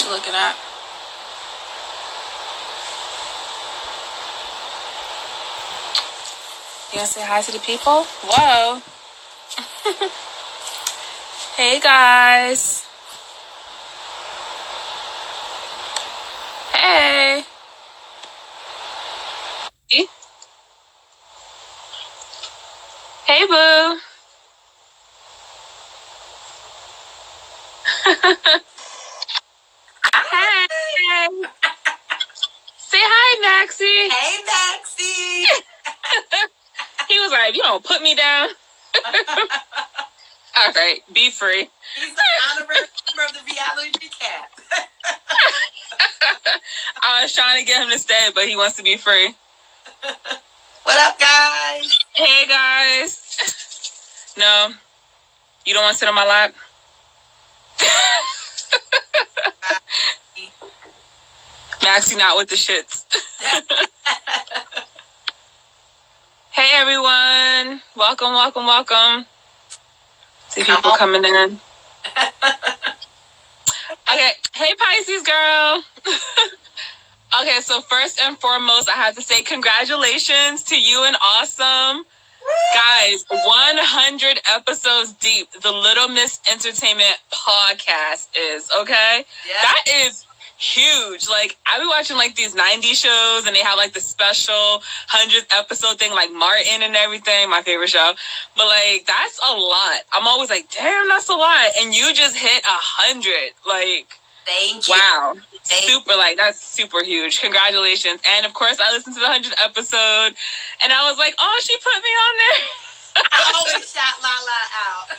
you looking at? You gonna say hi to the people? Whoa. Hey, guys. Hey. Hey, boo. Hey. Say hi, Maxie. Hey, Maxie. He was like, you don't put me down. All right, be free. He's the honorary member of the reality recap. I was trying to get him to stay, but he wants to be free. What up, guys? Hey, guys. No, you don't want to sit on my lap? Maxie not with the shits. Hey, everyone. Welcome, welcome, welcome. See people coming in. Okay. Hey, Pisces girl. Okay, so first and foremost, I have to say congratulations to you and Awesome. Guys, 100 episodes deep, the Little Miss Entertainment podcast is, okay? Yeah. That is huge. Like, I be watching, like, these 90s shows, and they have, like, the special 100th episode thing, like Martin and everything, my favorite show. But, like, that's a lot. I'm always like, damn, that's a lot. And you just hit 100. Like, thank you. Wow. Super, like, that's super huge. Congratulations. And, of course, I listened to the 100th episode, and I was like, oh, she put me on there. I always shout Lala out.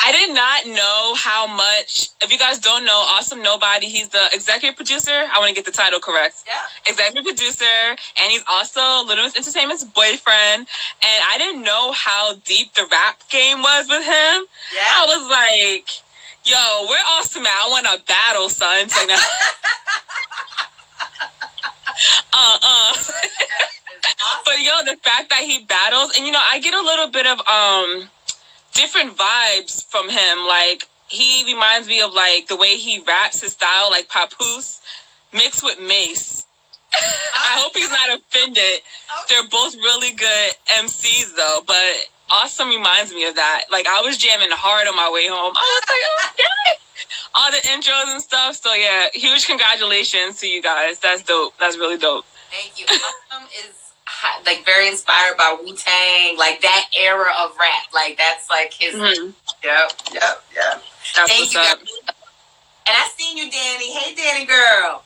I did not know how much. If you guys don't know, Awesome Nobody, he's the executive producer. I want to get the title correct. Yeah. Executive producer, and he's also Little Miss Entertainment's boyfriend. And I didn't know how deep the rap game was with him. Yeah. I was like, yo, we're Awesome at. I want a battle, son. So now, But yo, the fact that he battles, and you know, I get a little bit of different vibes from him. Like, he reminds me of like the way he raps, his style, like Papoose mixed with Mace. I hope he's not offended. They're both really good MCs though, but Awesome reminds me of that. Like, I was jamming hard on my way home. I was like, oh, yeah. All the intros and stuff. So yeah, huge congratulations to you guys. That's dope. That's really dope. Thank you. Awesome is like very inspired by Wu-Tang, like that era of rap. Like, that's like his. Mm-hmm. Yep. That's Thank what's you, up. And I seen you, Danny. Hey, Danny girl.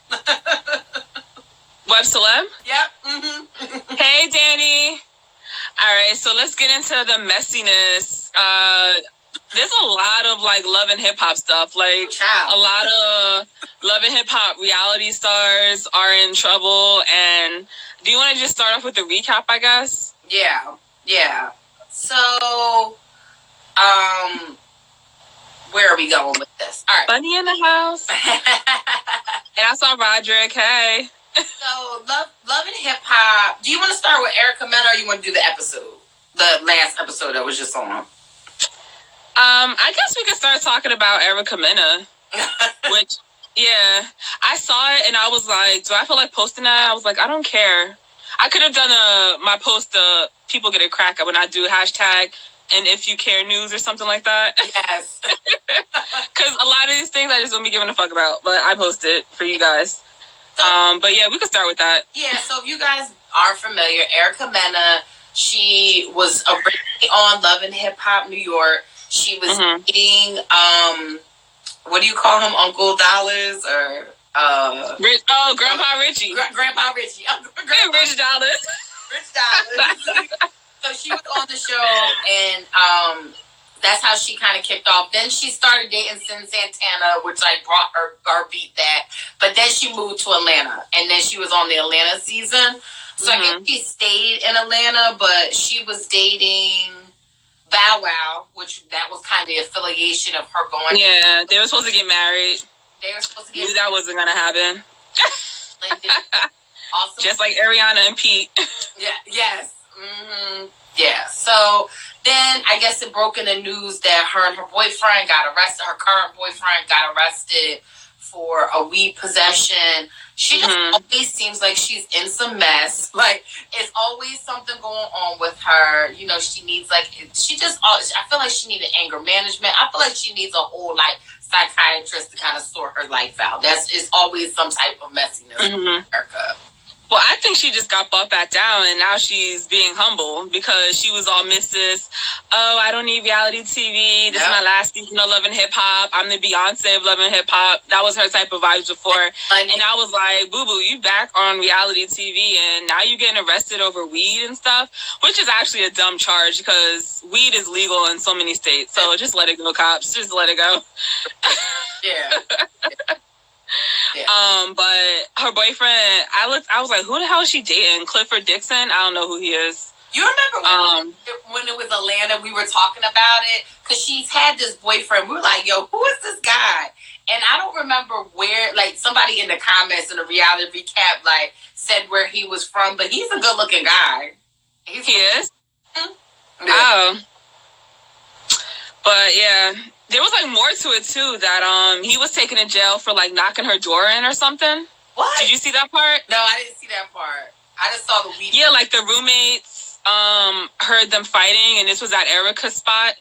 Web Celeb? Yep. Mm-hmm. Hey, Danny. All right, so let's get into the messiness. There's a lot of like love and hip hop stuff. Like, a lot of love and hip hop reality stars are in trouble. And do you want to just start off with the recap, I guess? Yeah. So, where are we going with this? All right. Bunny in the house. And I saw Roderick. Hey. So, love and hip hop. Do you want to start with Erica Mena, or you want to do the episode? The last episode that was just on? I guess we could start talking about Erica Mena. Which, yeah. I saw it and I was like, do I feel like posting that? I was like, I don't care. I could have done my post, people get a crack when I do hashtag and if you care news or something like that. Yes. Because a lot of these things I just don't be giving a fuck about. But I post it for you guys. But yeah, we could start with that. Yeah, so if you guys aren't familiar, Erica Mena, she was originally on Love and Hip Hop New York. She was dating, what do you call him, Uncle Dollars or Grandpa Richie. Grandpa Richie. Rich Dollars. Rich Dollars. So she was on the show, and that's how she kind of kicked off. Then she started dating Sin Santana, which like brought her beat that. But then she moved to Atlanta, and then she was on the Atlanta season. So I guess she stayed in Atlanta, but she was dating Bow Wow, which that was kind of the affiliation of her going. Yeah, they were supposed to get married. They were supposed to get Knew that wasn't going to happen. Awesome. Just like Ariana and Pete. Yeah. Yes. Mm-hmm. Yeah. So then I guess it broke in the news that her and her boyfriend got arrested. Her current boyfriend got arrested for a weed possession. She just always seems like she's in some mess. Like, it's always something going on with her. You know, she needs, like, I feel like she needs anger management. I feel like she needs a whole, like, psychiatrist to kind of sort her life out. It's always some type of messiness in America. Well, I think she just got bought back down, and now she's being humble because she was all Mrs. Oh, I don't need reality TV. This is my last season of Love and Hip Hop. I'm the Beyonce of Love and Hip Hop. That was her type of vibes before. And I was like, boo-boo, you back on reality TV, and now you're getting arrested over weed and stuff, which is actually a dumb charge because weed is legal in so many states. So just let it go, cops. Just let it go. Yeah. But her boyfriend, I was like, who the hell is she dating? Clifford Dixon? I don't know who he is. You remember when it was Atlanta, we were talking about it? Because she's had this boyfriend. We were like, yo, who is this guy? And I don't remember where, like, somebody in the comments in the reality recap, like, said where he was from, but he's a good-looking guy. He is? Oh. But, yeah. There was, like, more to it, too, that he was taken to jail for, like, knocking her door in or something. What? Did you see that part? No, I didn't see that part. I just saw the weed. Yeah, like, the roommates heard them fighting, and this was at Erica's spot.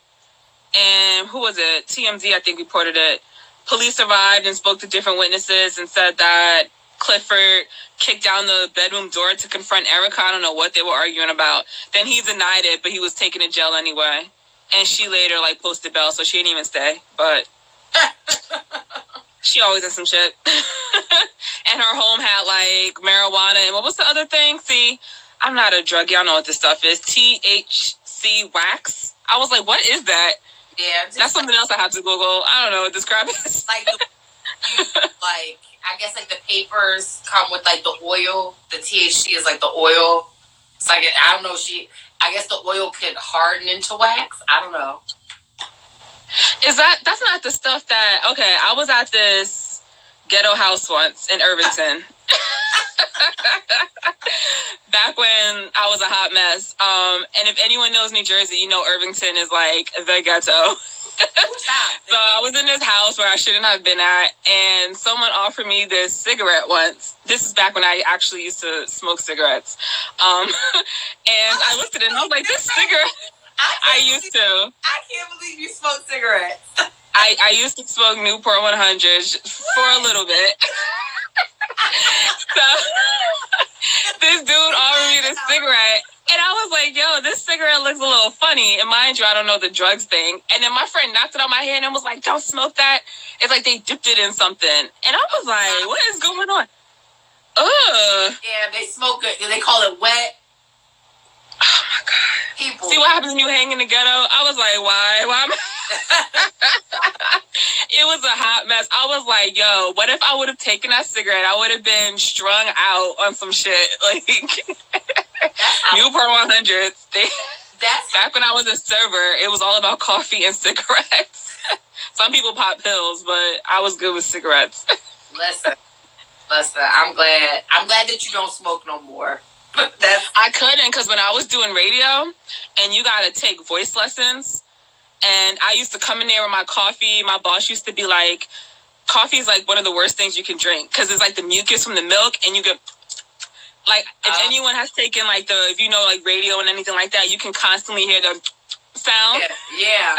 And who was it? TMZ, I think, reported it. Police arrived and spoke to different witnesses and said that Clifford kicked down the bedroom door to confront Erica. I don't know what they were arguing about. Then he denied it, but he was taken to jail anyway. And she later, like, posted bail, so she didn't even stay. But she always does some shit. And her home had, like, marijuana. And what was the other thing? See, I'm not a druggie. I don't know what this stuff is. THC wax. I was like, what is that? Yeah. That's something else I have to Google. I don't know what describe it. Like, like, I guess, like, the papers come with, like, the oil. The THC is, like, the oil. It's like, I don't know, I guess the oil could harden into wax. I don't know. That's not the stuff that, okay, I was at this ghetto house once in Irvington. Back when I was a hot mess. And if anyone knows New Jersey, you know Irvington is like the ghetto. So I was in this house where I shouldn't have been at, and someone offered me this cigarette once. This is back when I actually used to smoke cigarettes. And I looked at it and I was like, this cigarette, I used to. I can't believe you smoke cigarettes. I used to smoke Newport 100s for a little bit. So this dude offered me this cigarette. And I was like, yo, this cigarette looks a little funny. And mind you, I don't know the drugs thing. And then my friend knocked it on my hand and was like, don't smoke that. It's like they dipped it in something. And I was like, what is going on? Ugh. Yeah, they smoke it. They call it wet. Oh, my God. People. See what happens when you hang in the ghetto? I was like, why? Why am I? It was a hot mess. I was like, yo, what if I would have taken that cigarette? I would have been strung out on some shit. Like, Newport 100s. Back when I was a server, it was all about coffee and cigarettes. Some people pop pills, but I was good with cigarettes. Listen, I'm glad that you don't smoke no more. I couldn't, because when I was doing radio, and you got to take voice lessons, and I used to come in there with my coffee. My boss used to be like, coffee is like one of the worst things you can drink, because it's like the mucus from the milk, and you get, like, if anyone has taken, like, if you know, like, radio and anything like that, you can constantly hear the sound. Yeah.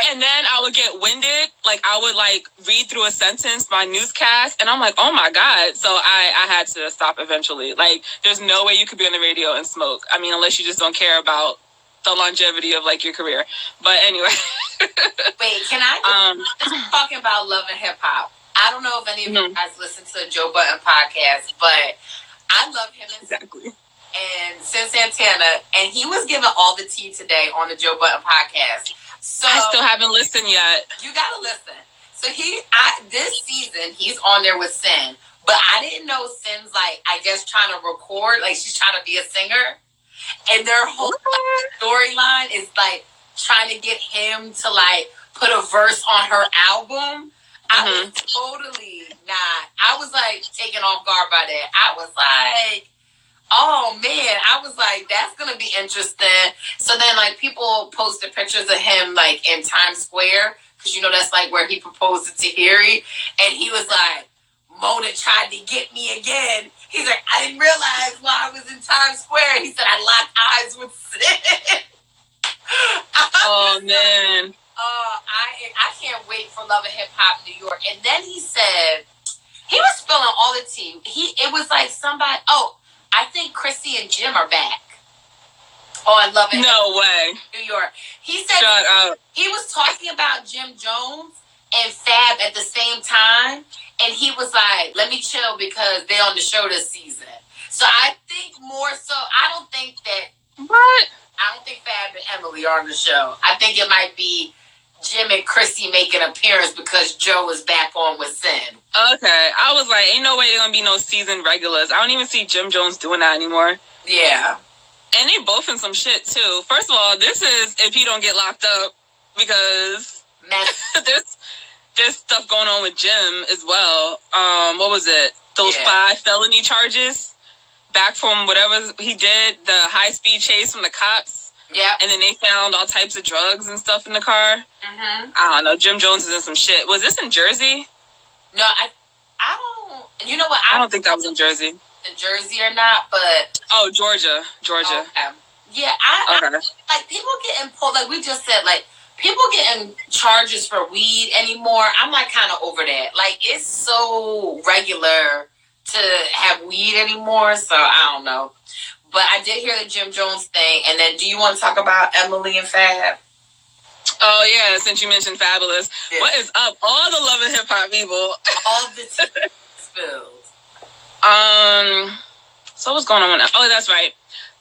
And then I would get winded. Like, I would, like, read through a sentence, my newscast, and I'm like, oh, my God. So I had to stop eventually. Like, there's no way you could be on the radio and smoke. I mean, unless you just don't care about the longevity of, like, your career. But anyway. Wait, can I just talking about Love and Hip Hop? I don't know if any of you guys listen to the Joe Budden podcast, but I love him and Sin Santana, and he was giving all the tea today on the Joe Budden podcast. So I still haven't listened yet. You gotta listen. So this season he's on there with Sin, but I didn't know Sin's, like, I guess trying to record, like, she's trying to be a singer, and their whole storyline is like trying to get him to, like, put a verse on her album. I was totally not. I was, like, taken off guard by that. I was like, oh, man. I was like, that's going to be interesting. So then, like, people posted pictures of him, like, in Times Square because you know that's like where he proposed to Teairra, and he was like, Mona tried to get me again. He's like, I didn't realize while I was in Times Square. He said I locked eyes with Sid. Oh man. I can't wait for Love and Hip Hop New York. And then he said he was spilling all the tea. It was like somebody. Oh, I think Chrissy and Jim are back on Love and Hip Hop way. New York. He said Shut up. He was talking about Jim Jones and Fab at the same time, and he was like, "Let me chill because they're on the show this season." So I think more so. I don't think Fab and Emily are on the show. I think it might be Jim and Chrissy make an appearance because Joe is back on with Sin. Okay. I was like, ain't no way they're going to be no season regulars. I don't even see Jim Jones doing that anymore. Yeah. And they both in some shit, too. First of all, this is if he don't get locked up because there's stuff going on with Jim as well. What was it? Those 5 felony charges back from whatever he did, the high-speed chase from the cops. Yeah. And then they found all types of drugs and stuff in the car. Mm-hmm. I don't know. Jim Jones is in some shit. Was this in Jersey? No, I don't. You know what? I don't think that was in Jersey. In Jersey or not, but Georgia. Okay. Yeah, I like people getting pulled. Like we just said, like people getting charges for weed anymore. I'm like kind of over that. Like it's so regular to have weed anymore. So I don't know. But I did hear the Jim Jones thing. And then do you want to talk about Emily and Fab? Oh, yeah, since you mentioned Fabolous. Yeah. What is up? All the Love and Hip Hop people. All the tea spills. So what's going on now? Oh, that's right.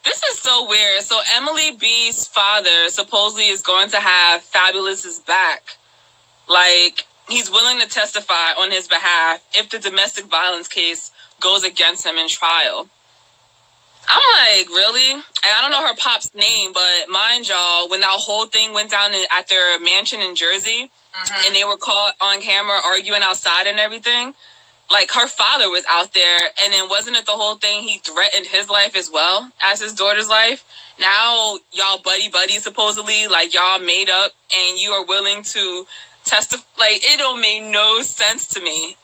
This is so weird. So Emily B's father supposedly is going to have Fabolous's back. Like, he's willing to testify on his behalf if the domestic violence case goes against him in trial. I'm like, really? And I don't know her pop's name, but mind y'all, when that whole thing went down at their mansion in Jersey, and they were caught on camera arguing outside and everything, like her father was out there, and then wasn't it the whole thing he threatened his life as well as his daughter's life? Now y'all buddy supposedly, like y'all made up, and you are willing to testify. Like it don't make no sense to me.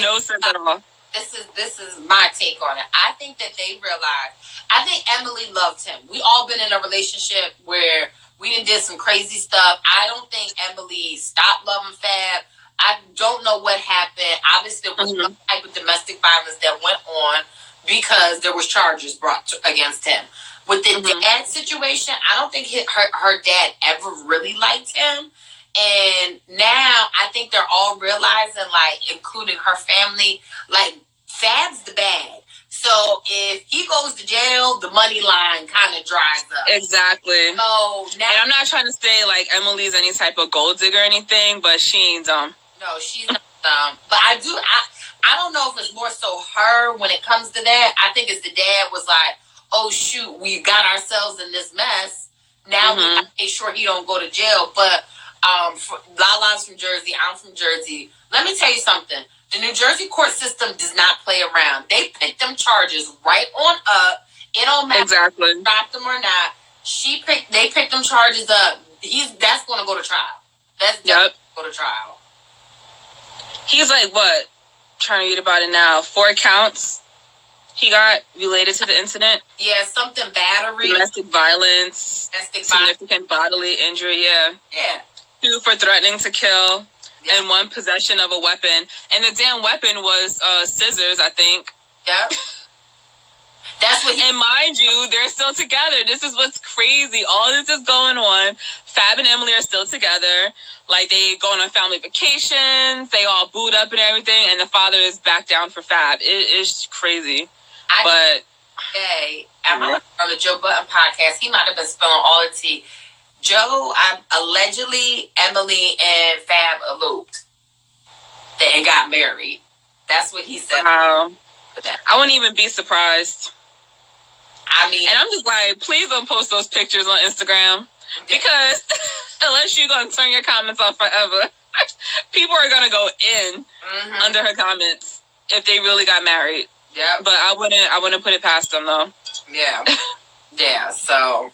No sense at all. This is my take on it. I think that they realized. I think Emily loved him. We all been in a relationship where we did some crazy stuff. I don't think Emily stopped loving Fab. I don't know what happened. Obviously, there was some type of domestic violence that went on because there was charges brought against him. With the dad situation, I don't think her dad ever really liked him. And now I think they're all realizing, like, including her family, like, Fab's the bag. So if he goes to jail, the money line kind of dries up. Exactly. So now, and I'm not trying to say, like, Emily's any type of gold digger or anything, but she ain't dumb. No, she's not dumb. But I don't know if it's more so her when it comes to that. I think it's the dad was like, oh, shoot, we got ourselves in this mess. Now we got to make sure he don't go to jail. But Lala's from Jersey. I'm from Jersey. Let me tell you something. The New Jersey court system does not play around. They pick them charges right on up. It don't matter if you stop them or not. They pick them charges up. That's going to go to trial. That's going to go to trial. He's like, what? Trying to read about it now. 4 counts he got related to the incident. Yeah, something battery. Domestic violence. Significant bodily injury, yeah. 2 for threatening to kill. And 1 possession of a weapon. And the damn weapon was scissors, I think. Yep. That's what and mind you, they're still together. This is what's crazy. All this is going on. Fab and Emily are still together. Like, they going on family vacations. They all boot up and everything. And the father is back down for Fab. It is crazy. On the Joe Budden podcast, he might have been spilling all the tea. Joe, allegedly, Emily and Fab eloped. They got married. That's what he said. Wow. I wouldn't even be surprised. I mean... And I'm just like, please don't post those pictures on Instagram. Because unless you're going to turn your comments off forever, people are going to go in under her comments if they really got married. Yeah. But I wouldn't put it past them, though. Yeah. Yeah, so...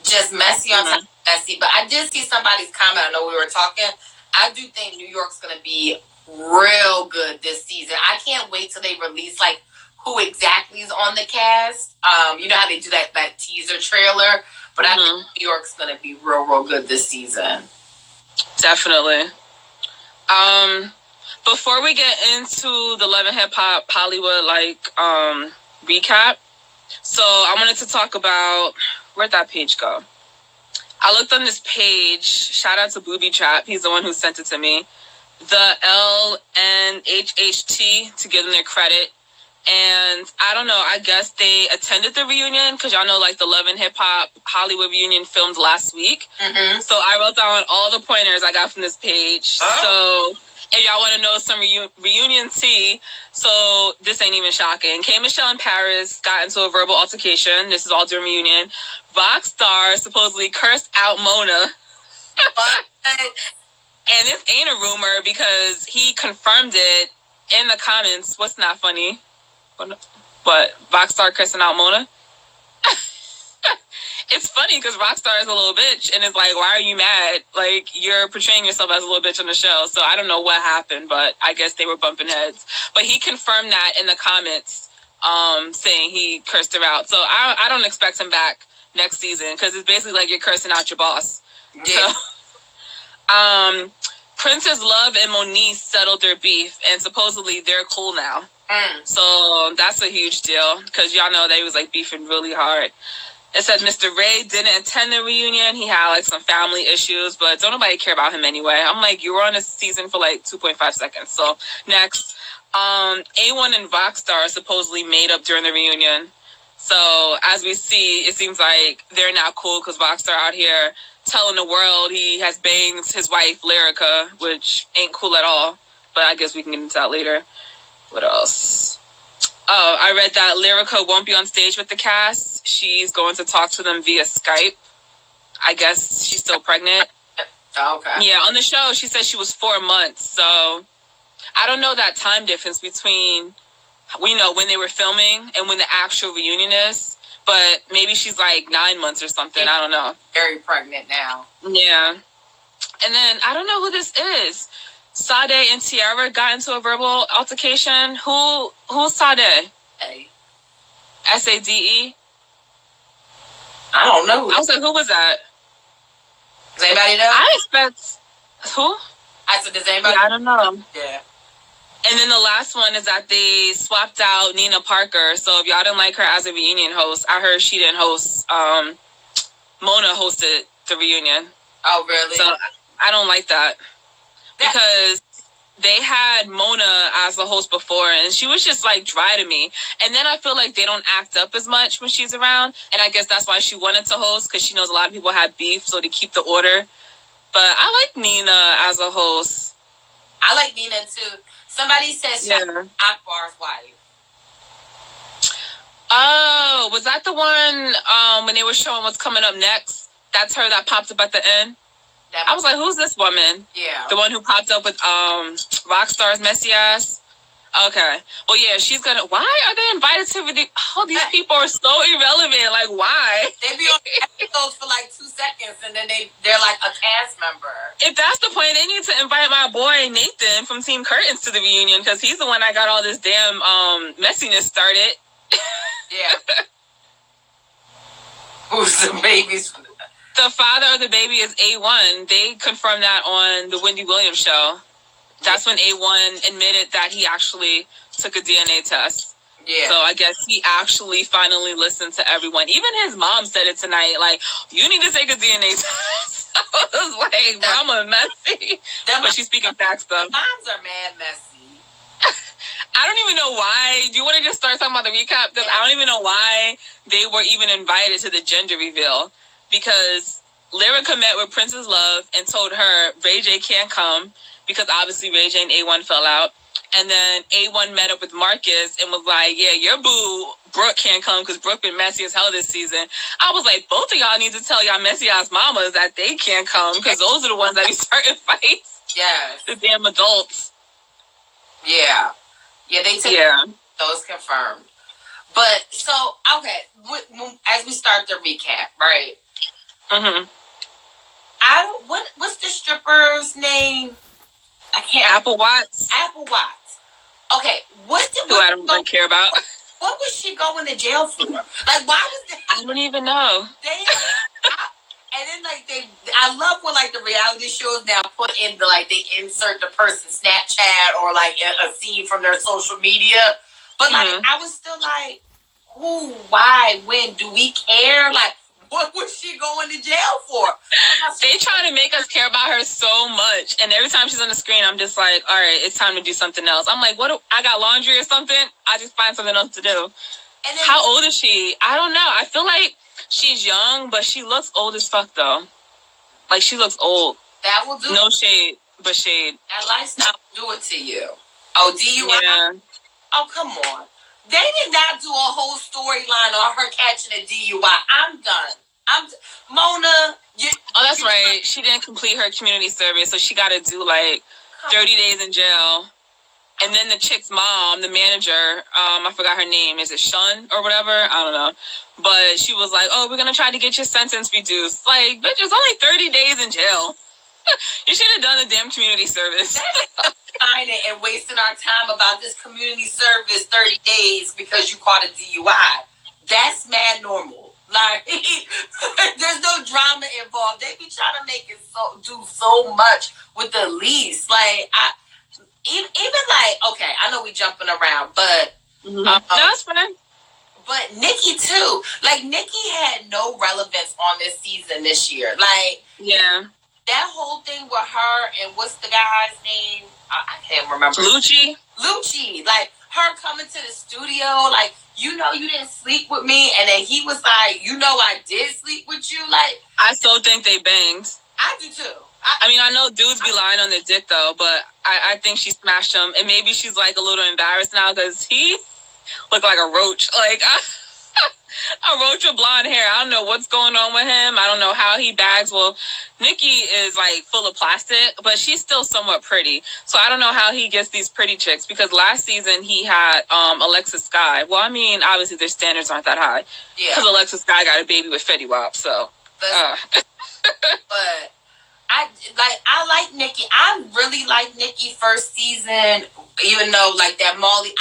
Just messy on top of Let's see. But I did see somebody's comment. I know we were talking. I do think New York's going to be real good this season. I can't wait till they release, like, who exactly is on the cast. You know how they do that teaser trailer? But I think New York's going to be real good this season. Definitely. Before we get into the Love and Hip Hop Hollywood, recap, so I wanted to talk about, where'd that page go? I looked on this page, shout out to Booby Trap, he's the one who sent it to me, the LHHH, to give them their credit. And I don't know, I guess they attended the reunion, because y'all know, like, the Love and Hip Hop Hollywood reunion filmed last week. Mm-hmm. So I wrote down all the pointers I got from this page. So if y'all want to know some reunion tea, so this ain't even shocking. K. Michelle and Paris got into a verbal altercation. This is all during reunion. RoccStar supposedly cursed out Mona. And this ain't a rumor because he confirmed it in the comments. What's not funny? But RoccStar cursing out Mona? It's funny because RoccStar is a little bitch and is like, why are you mad? Like, you're portraying yourself as a little bitch on the show. So I don't know what happened, but I guess they were bumping heads. But he confirmed that in the comments, saying he cursed her out. So I don't expect him back next season because it's basically like you're cursing out your boss. Yeah. So, Princess Love and Moniece settled their beef, and supposedly they're cool now. So that's a huge deal because y'all know they was like beefing really hard. It said Mr. Ray didn't attend the reunion. He had like some family issues, but don't nobody care about him anyway. I'm like, you were on a season for like 2.5 seconds. So next, A1 and RoccStar supposedly made up during the reunion. So as we see, it seems like they're not cool because RoccStar out here telling the world he has banged his wife Lyrica, which ain't cool at all. But I guess we can get into that later. What else? Oh, I read that Lyrica won't be on stage with the cast. She's going to talk to them via Skype. I guess she's still pregnant. Okay. Yeah, on the show, she said she was 4 months. So I don't know that time difference between, when they were filming and when the actual reunion is. But maybe she's like 9 months or something. I don't know. Very pregnant now. Yeah. And then I don't know who this is. Sade and Teairra got into a verbal altercation. Who's Sade? A. Sade? I don't know. I was like, who was that? Does anybody know? I expect... Who? I said, does anybody? Yeah, I don't know. Yeah. And then the last one is that they swapped out Nina Parker. So if y'all didn't like her as a reunion host, I heard she didn't host. Mona hosted the reunion. Oh, really? So I don't like that. Because they had Mona as the host before, and she was just, like, dry to me. And then I feel like they don't act up as much when she's around, and I guess that's why she wanted to host, because she knows a lot of people had beef, so to keep the order. But I like Nina as a host. I like Nina, too. Somebody says Akbar's wife. Oh, was that the one when they were showing what's coming up next? That's her that popped up at the end? I was like, who's this woman? Yeah. The one who popped up with RoccStar's messiest? Okay. Well, yeah, she's gonna... Why are they invited to... these people are so irrelevant. Like, why? They be on episodes for like 2 seconds, and then they're like a cast member. If that's the point, they need to invite my boy Nathan from Team Curtains to the reunion, because he's the one that got all this damn messiness started. Yeah. Who's the babies? The father of the baby is A1. They confirmed that on the Wendy Williams show. That's when A1 admitted that he actually took a DNA test. Yeah. So I guess he actually finally listened to everyone. Even his mom said it tonight. Like, you need to take a DNA test. I was like, Mama, messy. But she's speaking facts, though. Moms are mad messy. I don't even know why. Do you want to just start talking about the recap? Because I don't even know why they were even invited to the gender reveal. Because Lyrica met with Princess Love and told her Ray J can't come because obviously Ray J and A1 fell out. And then A1 met up with Marcus and was like, yeah, your boo, Brooke, can't come because Brooke been messy as hell this season. I was like, both of y'all need to tell y'all messy-ass mamas that they can't come because those are the ones that be starting fights. Yes. The damn adults. Yeah. Yeah, they took those confirmed. But, so, okay, as we start the recap, right? Mm-hmm. What's the stripper's name? I can't. Apple Watts. Apple Watts. Okay, who I don't really care about. What was she going to jail for? Like, why was that? I don't even know. And then, like, I love when, like, the reality shows now put in they insert the person's Snapchat or, like, a scene from their social media. But, like, I was still like, who, why, when, do we care? Like, what was she going to jail for? They trying to make us care about her so much. And every time she's on the screen, I'm just like, all right, it's time to do something else. I'm like, I got laundry or something? I just find something else to do. And then, how old is she? I don't know. I feel like she's young, but she looks old as fuck, though. Like, she looks old. That will do. No shade, but shade. That lifestyle will do it to you. Oh, DUI? Yeah. Oh, come on. They did not do a whole storyline on her catching a DUI. I'm done. Mona. That's right. She didn't complete her community service, so she got to do, like, 30 days in jail. And then the chick's mom, the manager, I forgot her name. Is it Shun or whatever? I don't know. But she was like, oh, we're going to try to get your sentence reduced. Like, bitch, it's only 30 days in jail. You should have done the damn community service. Signing and wasting our time about this community service 30 days because you caught a DUI. That's mad normal. Like, there's no drama involved. They be trying to make it do so much with the least. Like, even like, okay, I know we jumping around, but that's fine. But Nikki too. Like, Nikki had no relevance on this season this year. Like, yeah, that whole thing with her and what's the guy's name? I can't remember. Lucci. Like, her coming to the studio, like, you know, you didn't sleep with me, and then he was like, you know, I did sleep with you. Like, I still think they banged. I do too. I mean, I know dudes be lying on their dick, though, but I think she smashed him. And maybe she's, like, a little embarrassed now because he looked like a roach. Like, a roach with blonde hair. I don't know what's going on with him. I don't know how he bags. Well, Nikki is, like, full of plastic, but she's still somewhat pretty. So I don't know how he gets these pretty chicks because last season he had Alexa Sky. Well, I mean, obviously their standards aren't that high. Yeah. Because Alexa Sky got a baby with Fetty Wap, so. But I like Nikki. I really like Nikki first season, even though, like, that Molly,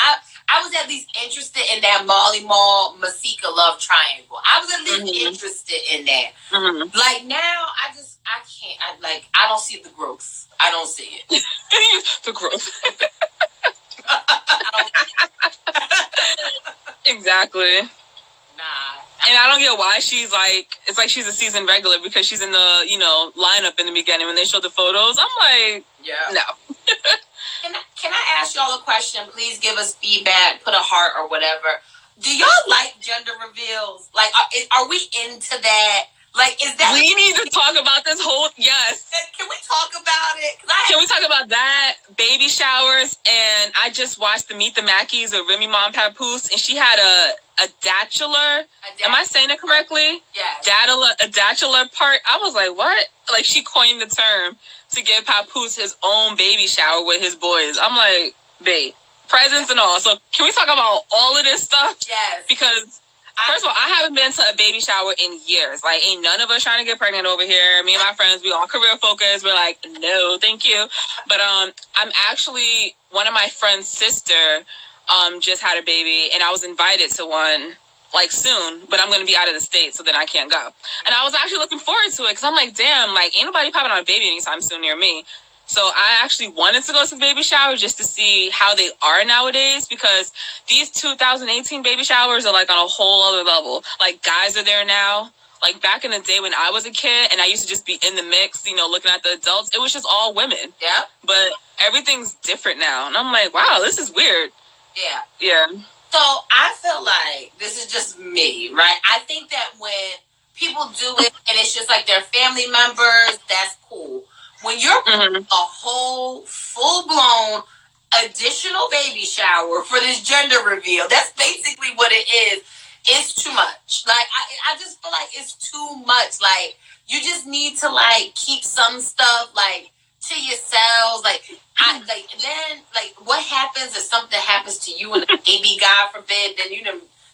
I was at least interested in that Molly Mall Masika love triangle. I was at least interested in that. Like, now I can't. I don't see the growth. I don't see it. The growth. Exactly. Nah. And I don't get why she's like, it's like she's a season regular because she's in the, lineup in the beginning when they show the photos. I'm like, no. Can I ask y'all a question? Please give us feedback, put a heart or whatever. Do y'all like gender reveals? Like, are we into that? Like, is that... We need to talk about this whole... Yes. Can we talk about it? Can we talk about that? Baby showers. And I just watched the Meet the Mackies with Remy Mom Papoose, and she had a datular. Am I saying it correctly? Yes. A datular part. I was like, what? Like, she coined the term to give Papoose his own baby shower with his boys. I'm like, babe, presents and all. So can we talk about all of this stuff? Yes. Because... First of all, I haven't been to a baby shower in years. Like, ain't none of us trying to get pregnant over here. Me and my friends, we all career focused. We're like, no, thank you. But I'm actually, one of my friend's sister just had a baby, and I was invited to one, like, soon. But I'm going to be out of the state, so then I can't go. And I was actually looking forward to it, because I'm like, damn, like, ain't nobody popping on a baby anytime soon near me. So I actually wanted to go to the baby shower just to see how they are nowadays, because these 2018 baby showers are like on a whole other level. Like, guys are there now. Like, back in the day when I was a kid and I used to just be in the mix, looking at the adults, it was just all women. Yeah. But everything's different now. And I'm like, wow, this is weird. Yeah. Yeah. So I feel like this is just me, right? I think that when people do it and it's just like their family members, that's cool. When you're a whole, full-blown, additional baby shower for this gender reveal, that's basically what it is. It's too much. Like, I just feel like it's too much. Like, you just need to, like, keep some stuff, like, to yourselves. Like, what happens if something happens to you and the baby, God forbid, then you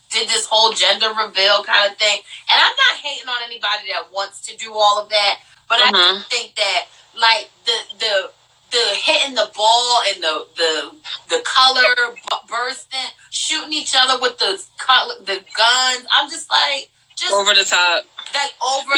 did this whole gender reveal kind of thing. And I'm not hating on anybody that wants to do all of that. But I do think that, like, the hitting the ball and the color bursting, shooting each other with the guns. I'm just like, just over the top. Like over.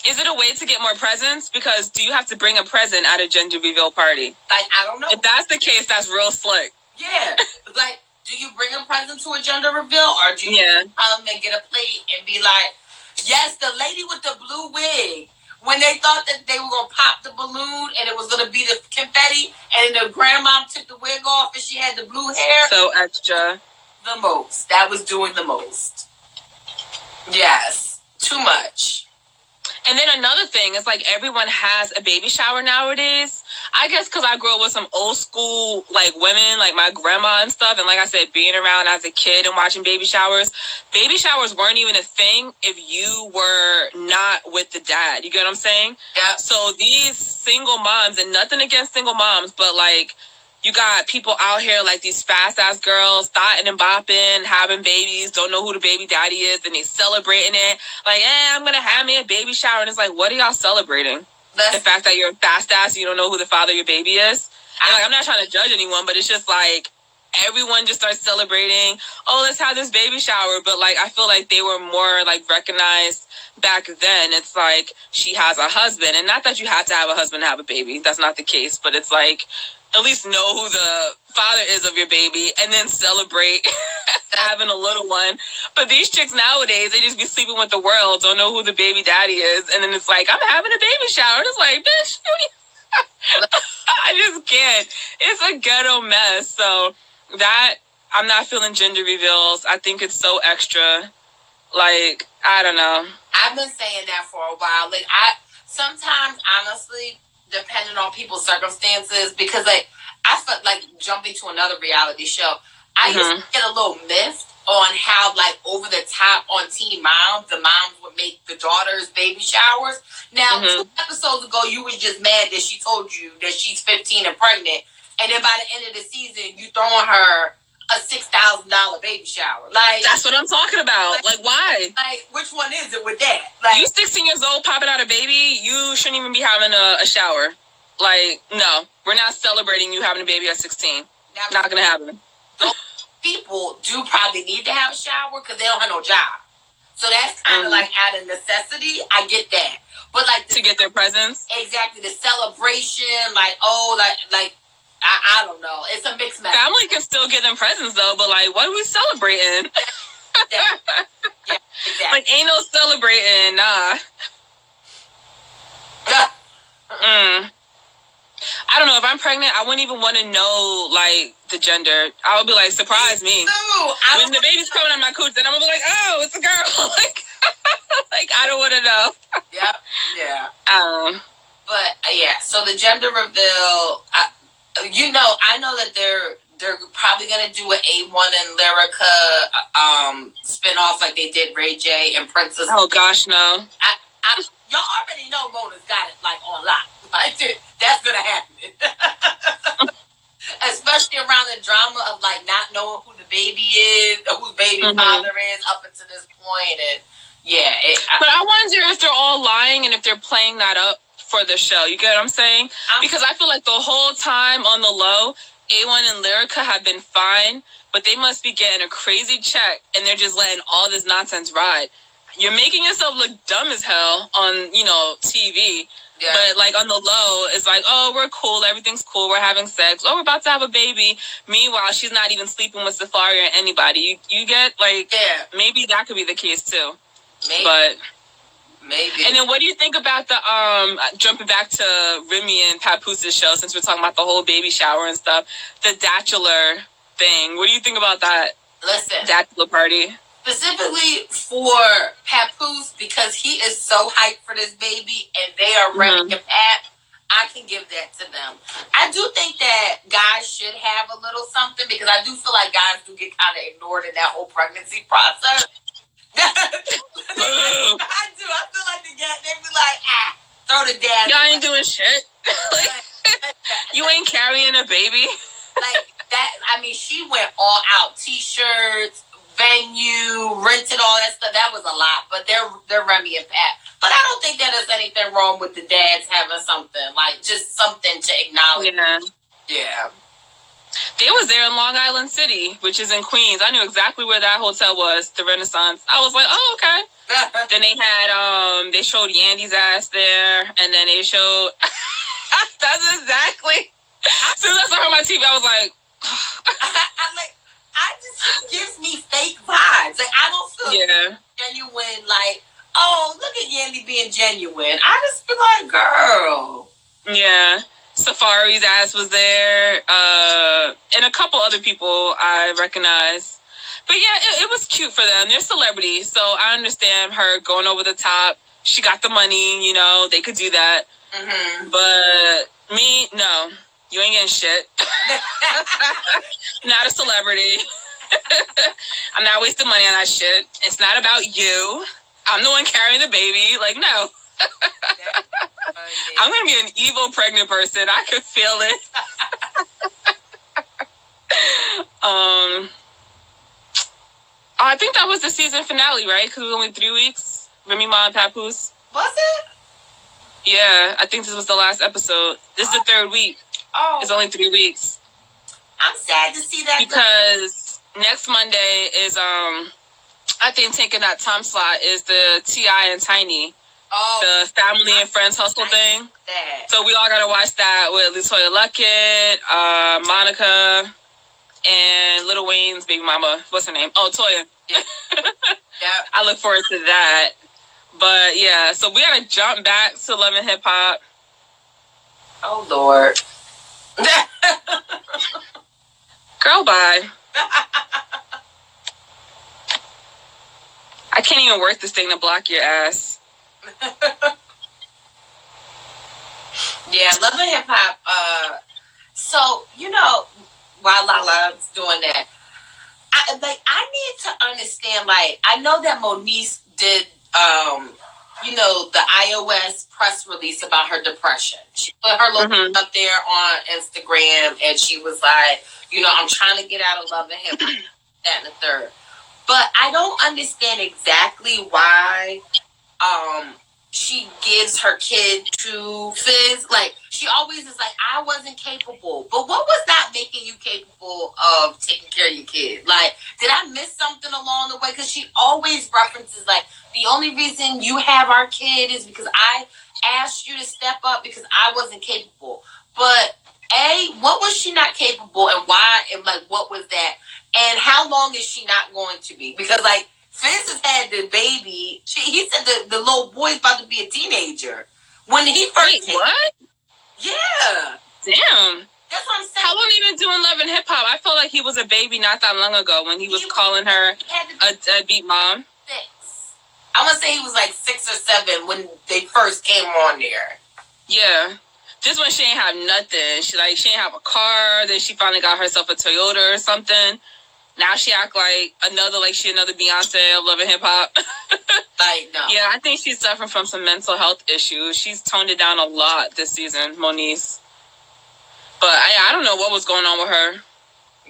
Is it a way to get more presents? Because do you have to bring a present at a gender reveal party? Like, I don't know. If that's the case, that's real slick. Yeah. Like, do you bring a present to a gender reveal, or do you come and get a plate and be like, yes, the lady with the blue wig, when they thought that they were going to pop the balloon and it was going to be the confetti, and the grandma took the wig off and she had the blue hair. So extra. The most. That was doing the most. Yes. Too much. And then another thing is, like, everyone has a baby shower nowadays. I guess because I grew up with some old school, like, women, like my grandma and stuff. And like I said, being around as a kid and watching baby showers weren't even a thing if you were not with the dad. You get what I'm saying? Yeah. So these single moms, and nothing against single moms, but, like, you got people out here like these fast-ass girls, thotting and bopping, having babies, don't know who the baby daddy is, and they celebrating it. Like, I'm going to have me a baby shower. And it's like, what are y'all celebrating? The fact that you're a fast-ass, you don't know who the father of your baby is? And, like, I'm not trying to judge anyone, but it's just like everyone just starts celebrating, oh, let's have this baby shower. But, like, I feel like they were more, like, recognized back then. It's like she has a husband. And not that you have to have a husband to have a baby. That's not the case. But it's like, at least know who the father is of your baby and then celebrate having a little one. But these chicks nowadays, they just be sleeping with the world, don't know who the baby daddy is. And then it's like, I'm having a baby shower. And it's like, bitch, I just can't. It's a ghetto mess. So that, I'm not feeling gender reveals. I think it's so extra. Like, I don't know. I've been saying that for a while. Like, sometimes, honestly, depending on people's circumstances, because, like, I felt like jumping to another reality show. I used to get a little miffed on how, like, over the top on Teen Moms, the moms would make the daughters baby showers. Now, 2 episodes ago, you was just mad that she told you that she's 15 and pregnant, and then by the end of the season, you throwing her a $6,000 baby shower. Like, that's what I'm talking about. Like, why? Like, which one is it with that? Like, you 16 years old popping out a baby, you shouldn't even be having a shower. Like, no, we're not celebrating you having a baby at 16. Not gonna happen. Those people do probably need to have a shower because they don't have no job. So that's kind of like out of necessity. I get that, but like to get their presents, exactly, the celebration, like, oh, like. I don't know. It's a mixed message. Family can still get them presents, though, but, like, what are we celebrating? Yeah, exactly. Like, ain't no celebrating, nah. I don't know. If I'm pregnant, I wouldn't even want to know, like, the gender. I would be like, surprise me. When the baby's coming out my cooch, then I'm going to be like, oh, it's a girl. Like, I don't want to know. Yep, yeah. But, yeah, so the gender reveal... I know that they're probably gonna do an A1 and Lyrica spinoff like they did Ray J and Princess. Oh gosh, no! Y'all already know Mona's got it like on lock. Like, that's gonna happen, especially around the drama of like not knowing who the baby is, or whose baby father is up until this point, and yeah. But I wonder if they're all lying and if they're playing that up for the show. You get what I'm saying? Because I feel like the whole time on the low, A1 and Lyrica have been fine, but they must be getting a crazy check and they're just letting all this nonsense ride. You're making yourself look dumb as hell on, TV. Yeah. But, like, on the low, it's like, oh, we're cool. Everything's cool. We're having sex. Oh, we're about to have a baby. Meanwhile, she's not even sleeping with Safari or anybody. You get, like, maybe that could be the case, too. Maybe. But... maybe. And then what do you think about the, jumping back to Remy and Papoose' show, since we're talking about the whole baby shower and stuff, the Bachelor thing. What do you think about that? Listen. Bachelor party. Specifically for Papoose, because he is so hyped for this baby, and they are Remy and Pat, I can give that to them. I do think that guys should have a little something, because I do feel like guys do get kind of ignored in that whole pregnancy process. I do. I feel like the guy, they be like, throw the dad. Y'all ain't doing shit. You ain't carrying a baby. Like that. I mean, she went all out. T-shirts, venue, rented all that stuff. That was a lot, but they're Remy and Pat. But I don't think that there's anything wrong with the dads having something, like just something to acknowledge. Yeah. They was there in Long Island City, which is in Queens. I knew exactly where that hotel was, the Renaissance. I was like, oh, okay. Then they had, they showed Yandy's ass there, and then they showed, that's exactly, as soon as I saw her on my TV, I was like, I just, it gives me fake vibes. Like, I don't feel genuine, like, oh, look at Yandy being genuine. I just feel like, girl. Yeah. Safari's ass was there, and a couple other people I recognize. But yeah, it was cute for them. They're celebrities, so I understand her going over the top. She got the money, you know, they could do that. Mm-hmm. But me, no. You ain't getting shit. Not a celebrity. I'm not wasting money on that shit. It's not about you. I'm the one carrying the baby. Like, no. I'm going to be an evil pregnant person. I could feel it. I think that was the season finale, right? Because it was only 3 weeks. Remy Ma and Papoose. Was it? Yeah, I think this was the last episode. This is the 3rd week. Oh. It's only 3 weeks. I'm sad to see that. Because next Monday is, I think taking that time slot is the T.I. and Tiny. The family and friends hustle thing. So we all gotta watch that with Latoya Luckett, Monica, and Lil Wayne's baby mama. What's her name? Oh, Toya. Yeah. I look forward to that. But yeah, so we gotta jump back to Love and Hip Hop. Oh Lord. Girl, bye. I can't even work this thing to block your ass. Yeah, Love and Hip Hop. So you know, while Lala's doing that, I need to understand. Like, I know that Moniece did, you know, the iOS press release about her depression. She put her logo up there on Instagram, and she was like, you know, I'm trying to get out of Love and Hip Hop, that and the third. But I don't understand exactly why she gives her kid to Fizz. Like, she always is like, I wasn't capable. But what was not making you capable of taking care of your kid? Like, did I miss something along the way? Because she always references, like, the only reason you have our kid is because I asked you to step up because I wasn't capable. But, A, what was she not capable, and why, and, like, what was that? And how long is she not going to be? Because, like, Fizz has had the baby. He said the little boy's about to be a teenager. When he first Wait, what? Yeah. Damn. That's what I'm saying. How long have you been doing Love and Hip Hop? I felt like he was a baby not that long ago when he was calling her a deadbeat mom. 6. I want to say he was like 6 or 7 when they first came on there. Yeah. Just when she ain't have nothing. She ain't have a car. Then she finally got herself a Toyota or something. Now she act like she another Beyonce of Love and Hip Hop. Like, no. Yeah, I think she's suffering from some mental health issues. She's toned it down a lot this season, Moniece. But I don't know what was going on with her.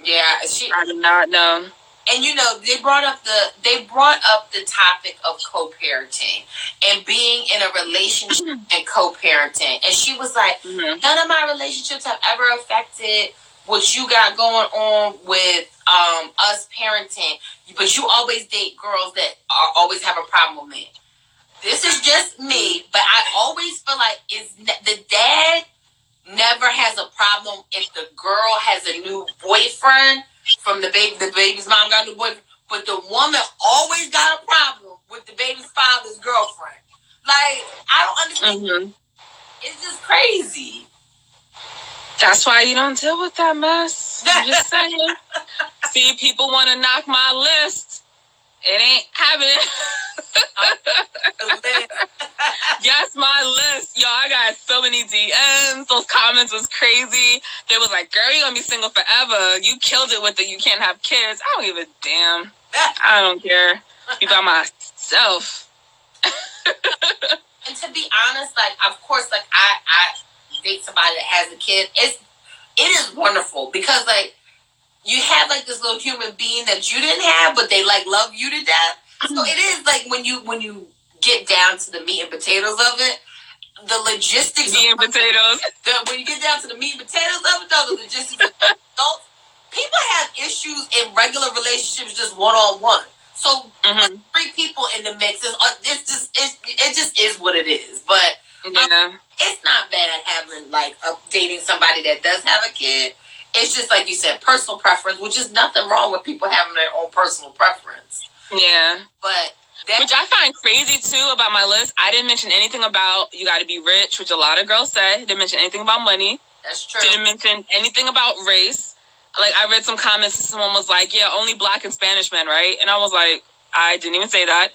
Yeah, I do not know. And you know, they brought up the topic of co-parenting and being in a relationship and co-parenting. And she was like, none of my relationships have ever affected what you got going on with us parenting, but you always date girls that always have a problem with me. This is just me, but I always feel like the dad never has a problem if the girl has a new boyfriend from the baby's mom got a new boyfriend, but the woman always got a problem with the baby's father's girlfriend. Like, I don't understand. It's just crazy. That's why you don't deal with that mess. I'm just saying. See, people want to knock my list. It ain't happening. Yes, my list. Yo, I got so many DMs. Those comments was crazy. They was like, girl, you're going to be single forever. You killed it with the you can't have kids. I don't give a damn. I don't care. Be by myself. And to be honest, like, of course, like, I date somebody that has a kid. It is wonderful because, like, you have like this little human being that you didn't have, but they like love you to death. So it is like when you get down to the meat and potatoes of it, the logistics meat and potatoes. When you get down to the meat and potatoes of it, though, the logistics of adults, people have issues in regular relationships just one-on-one. So three people in the mix is it just is what it is. But it's not bad having like dating somebody that does have a kid. It's just like you said, personal preference, which is nothing wrong with people having their own personal preference. Yeah. But which I find crazy too about my list. I didn't mention anything about you got to be rich, which a lot of girls say. Didn't mention anything about money. That's true. Didn't mention anything about race. Like I read some comments and someone was like, yeah, only black and Spanish men, right? And I was like, I didn't even say that.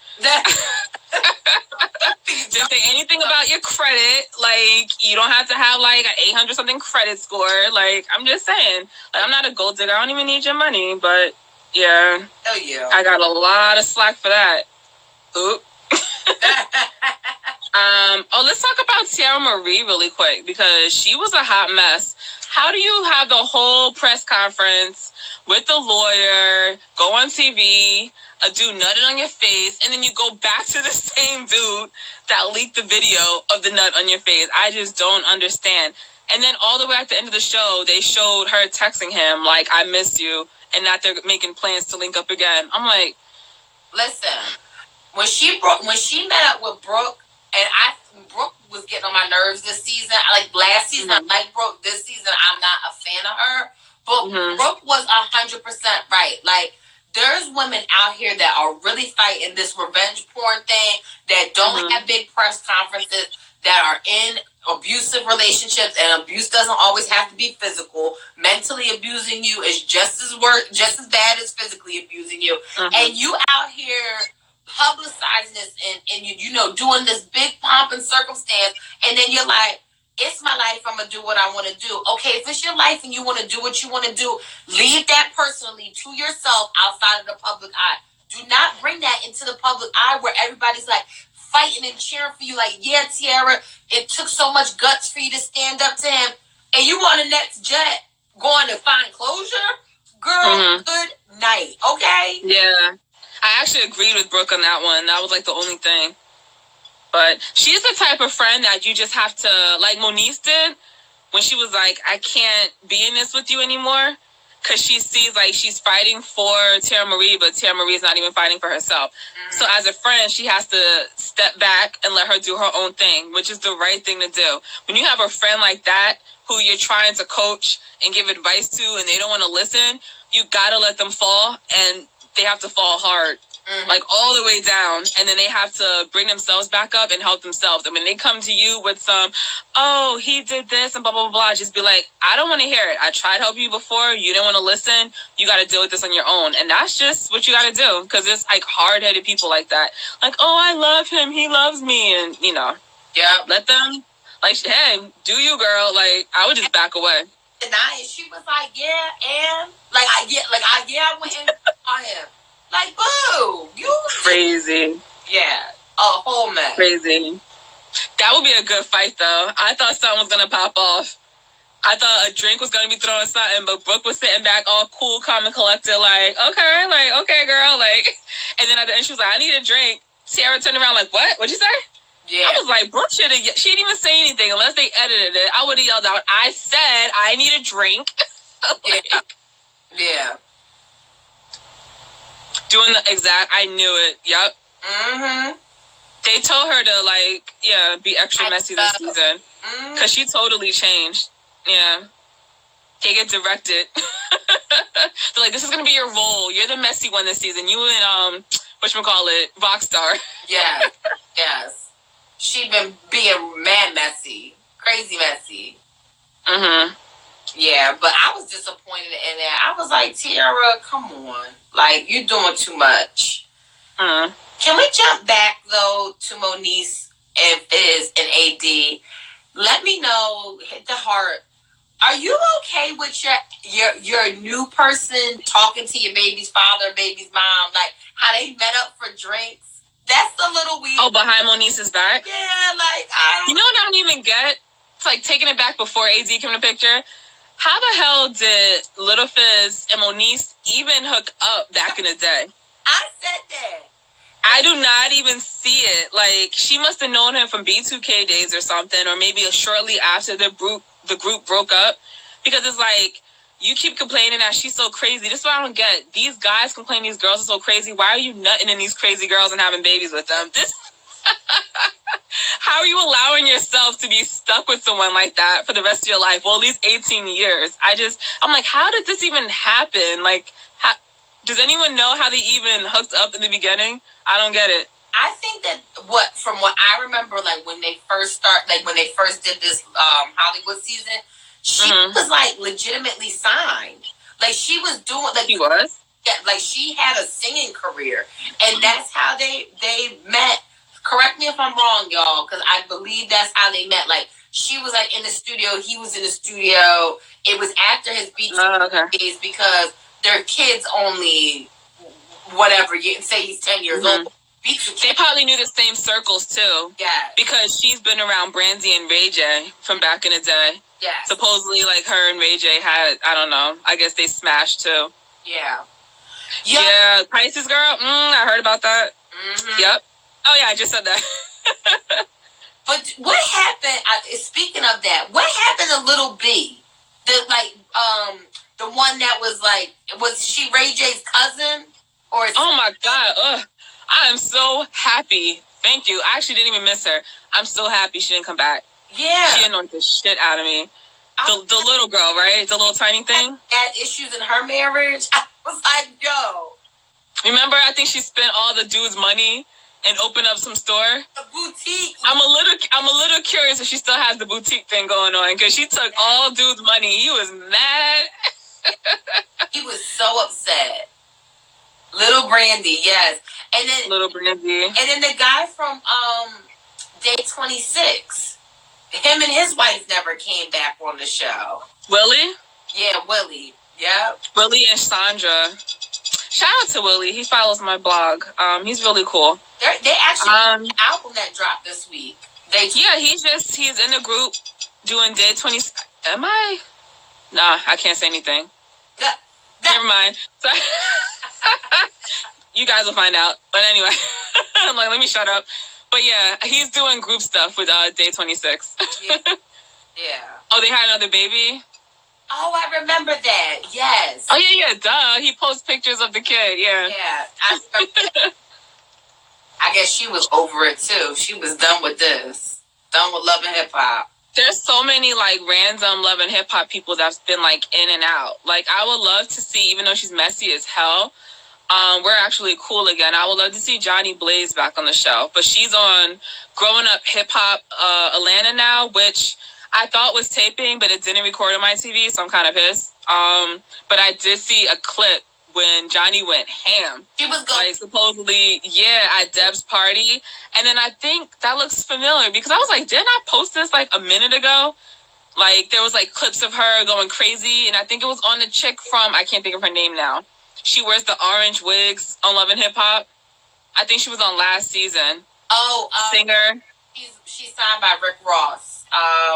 Didn't say anything about your credit. Like, you don't have to have like an 800 something credit score. Like, I'm just saying. Like, I'm not a gold digger. I don't even need your money. But yeah. Oh yeah. I got a lot of slack for that. Oop. Let's talk about Teairra Mari really quick because she was a hot mess. How do you have the whole press conference with the lawyer, go on TV, a dude nutted on your face, and then you go back to the same dude that leaked the video of the nut on your face? I just don't understand. And then all the way at the end of the show, they showed her texting him like, I miss you, and that they're making plans to link up again. I'm like, listen, when she met up with Brooke, and Brooke was getting on my nerves this season. Like last season, I liked Brooke. This season, I'm not a fan of her. But Brooke was 100% right. Like, there's women out here that are really fighting this revenge porn thing, that don't have big press conferences, that are in abusive relationships, and abuse doesn't always have to be physical. Mentally abusing you is just as bad as physically abusing you. And you out here publicizing this and you know, doing this big pomp and circumstance, and then you're like, it's my life, I'm going to do what I want to do. Okay, if it's your life and you want to do what you want to do, leave that personally to yourself outside of the public eye. Do not bring that into the public eye where everybody's like fighting and cheering for you. Like, yeah, Teairra, it took so much guts for you to stand up to him, and you on the next jet going to find closure? Girl, good night, okay? Yeah. I actually agreed with Brooke on that one. That was like the only thing. But she's the type of friend that you just have to, like Moniece did, when she was like, I can't be in this with you anymore. Because she sees like she's fighting for Teairra Mari, but Teairra Mari is not even fighting for herself. So as a friend, she has to step back and let her do her own thing, which is the right thing to do. When you have a friend like that who you're trying to coach and give advice to and they don't want to listen, you got to let them fall, and they have to fall hard. Like all the way down, and then they have to bring themselves back up and help themselves. I mean, they come to you with some, oh, he did this and blah, blah, blah. Just be like, I don't want to hear it. I tried helping you before. You didn't want to listen. You got to deal with this on your own. And that's just what you got to do, because it's like hard-headed people like that. Like, oh, I love him. He loves me. And, you know, let them, like, hey, do you, girl. Like, I would just back away. And she was like, yeah, and I went in on him. Like, boo, you crazy. Yeah, a whole mess. Crazy. That would be a good fight, though. I thought something was gonna pop off. I thought a drink was gonna be thrown or something, but Brooke was sitting back all cool, calm, and collected, like, okay, girl, like. And then at the end, she was like, I need a drink. Teairra turned around, like, what? What'd you say? Yeah. I was like, Brooke she didn't even say anything unless they edited it. I would have yelled out, I said I need a drink. Yeah. Doing the exact, I knew it. Yep. They told her to, like, be extra messy this season. Because she totally changed. Yeah. They get directed. They're like, this is going to be your role. You're the messy one this season. You and, whatchamacallit, RoccStar. Yeah. Yes. She been being mad messy. Crazy messy. Yeah, but I was disappointed in that. I was like, Teairra, come on. Like, you're doing too much. Can we jump back, though, to Moniece and Fizz and AD? Let me know, hit the heart. Are you okay with your new person talking to your baby's father, baby's mom? Like, how they met up for drinks? That's a little weird. Oh, behind Moniece's back? Yeah, like, I don't... You know what I don't even get? It's like taking it back before AD came in the picture. How the hell did Little Fizz and Moniece even hook up back in the day? I said that. I do not even see it. Like, she must have known him from B2K days or something, or maybe shortly after the group broke up. Because it's like, you keep complaining that she's so crazy. This is what I don't get. These guys complain these girls are so crazy. Why are you nutting in these crazy girls and having babies with them? How are you allowing yourself to be stuck with someone like that for the rest of your life? Well, at least 18 years. I'm like, how did this even happen? Like, does anyone know how they even hooked up in the beginning? I don't get it. I think that from what I remember, like when they first did this Hollywood season, she was like legitimately signed. Like she was doing like she was. Yeah, like she had a singing career, and that's how they met. Correct me if I'm wrong, y'all, because I believe that's how they met. Like she was like in the studio, he was in the studio. It was after his beach days because their kids only whatever. You can say he's 10 years old. They probably knew the same circles too. Yeah. Because she's been around Brandy and Ray J from back in the day. Yeah. Supposedly, like her and Ray J had, I don't know. I guess they smashed too. Yeah. Yep. Yeah. Pisces girl. I heard about that. Yep. Oh yeah, I just said that. But what happened? Speaking of that, what happened to Little B? The one that was she Ray J's cousin? Or oh my God! Ugh. I am so happy. Thank you. I actually didn't even miss her. I'm so happy she didn't come back. Yeah. She annoyed the shit out of me. The little girl, right? The little tiny thing. Had issues in her marriage. I was like, yo. Remember, I think she spent all the dude's money and opened up some store. A boutique. I'm a little curious if she still has the boutique thing going on because she took all dude's money. He was mad. He was so upset. Little Brandy, yes. And then Little Brandy. And then the guy from Day 26, him and his wife never came back on the show. Willie? Yeah, Willie. Yeah. Willie and Sandra. Shout out to Willie. He follows my blog. He's really cool. They actually have an album that dropped this week. Yeah, he's in the group doing Day 20. Am I? Nah, I can't say anything. Never mind. So, you guys will find out. But anyway, I'm like, let me shut up. But yeah, he's doing group stuff with Day 26. Yeah. Oh, they had another baby? Oh, I remember that. Yes. Oh, yeah, duh. He posts pictures of the kid, yeah. Yeah, I remember that. I guess she was over it, too. She was done with this. Done with Love and Hip Hop. There's so many, like, random Love and Hip Hop people that's been, like, in and out. Like, I would love to see, even though she's messy as hell, we're actually cool again. I would love to see Johnny Blaze back on the show. But she's on Growing Up Hip Hop Atlanta now, which I thought was taping, but it didn't record on my TV, so I'm kind of pissed. But I did see a clip when Johnny went ham. She was going. Like, supposedly, yeah, at Deb's party. And then I think that looks familiar because I was like, didn't I post this like a minute ago? Like, there was like clips of her going crazy. And I think it was on the chick from, I can't think of her name now. She wears the orange wigs on Love and Hip Hop. I think she was on last season. Oh, singer. She's signed by Rick Ross.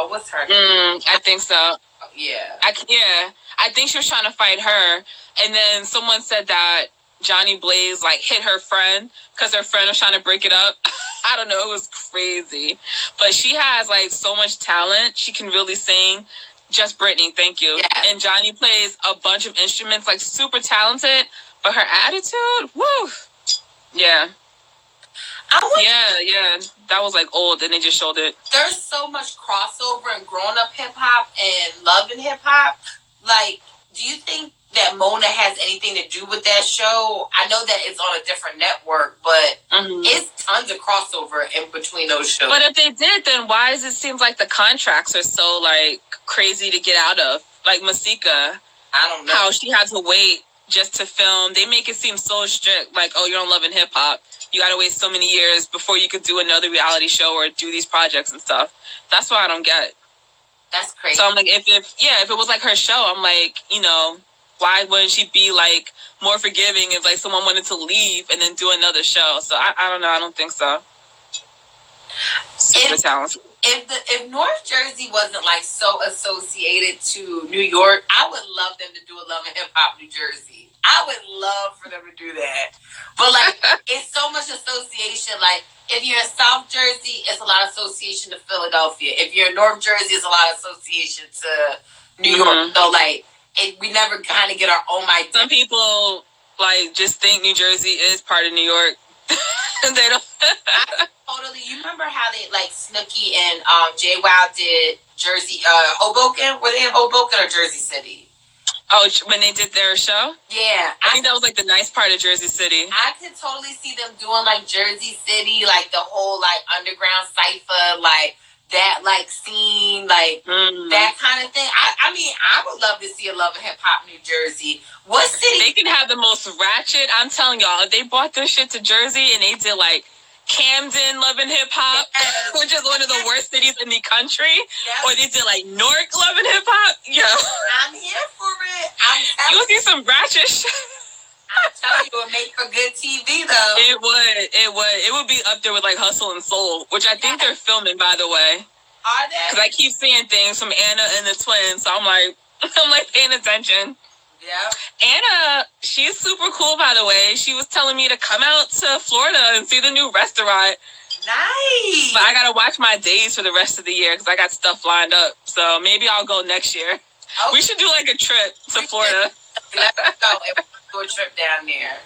What's her name? I think so. Yeah. I think she was trying to fight her. And then someone said that Johnny Blaze like hit her friend because her friend was trying to break it up. I don't know. It was crazy. But she has like so much talent. She can really sing. Just Brittany, thank you. Yes. And Johnny plays a bunch of instruments, like super talented. But her attitude, woo. Yeah. Yeah. That was like old and they just showed it. There's so much crossover in Growing Up Hip Hop and Love and Hip Hop. Like, do you think that Mona has anything to do with that show? I know that it's on a different network, but it's tons of crossover in between those shows. But if they did, then why does it seem like the contracts are so like crazy to get out of? Like Masika, I don't know how she had to wait just to film. They make it seem so strict. Like, oh, you're on Love and Hip Hop. You got to wait so many years before you could do another reality show or do these projects and stuff. That's what I don't get. That's crazy. So I'm like, if it was like her show, I'm like, why wouldn't she be like more forgiving if like someone wanted to leave and then do another show? So I don't know. I don't think so. Super talented. If North Jersey wasn't like so associated to New York, I would love them to do a Love and Hip Hop New Jersey. I would love for them to do that. But like, it's so much association. Like, if you're in South Jersey, it's a lot of association to Philadelphia. If you're in North Jersey, it's a lot of association to New York. So like, we never kind of get our own idea. Some people like just think New Jersey is part of New York. They don't. Totally. You remember how they like Snooki and Jay Wow did Jersey, Hoboken? Were they in Hoboken or Jersey City? Oh, when they did their show? Yeah. I think that was like the nice part of Jersey City. I could totally see them doing like Jersey City, like the whole like underground cypher, like that like scene, like that kind of thing. I mean, I would love to see a Love and Hip Hop New Jersey. What city? They can have the most ratchet. I'm telling y'all, if they brought this shit to Jersey and they did like Camden Love and Hip Hop, which is one of the worst cities in the country, or they did like Newark Love and Hip Hop, I'm here for it. You'll see some ratchet shit. I'm telling you, it would make for good TV though. It would be up there with like Hustle and Soul, which I think they're filming, by the way. Are they? Because I keep seeing things from Anna and the twins, so I'm like paying attention. Yeah. Anna, she's super cool, by the way. She was telling me to come out to Florida and see the new restaurant. Nice. But I gotta watch my days for the rest of the year because I got stuff lined up. So maybe I'll go next year. Okay. We should do like a trip to Florida. Let's go and do a trip down there.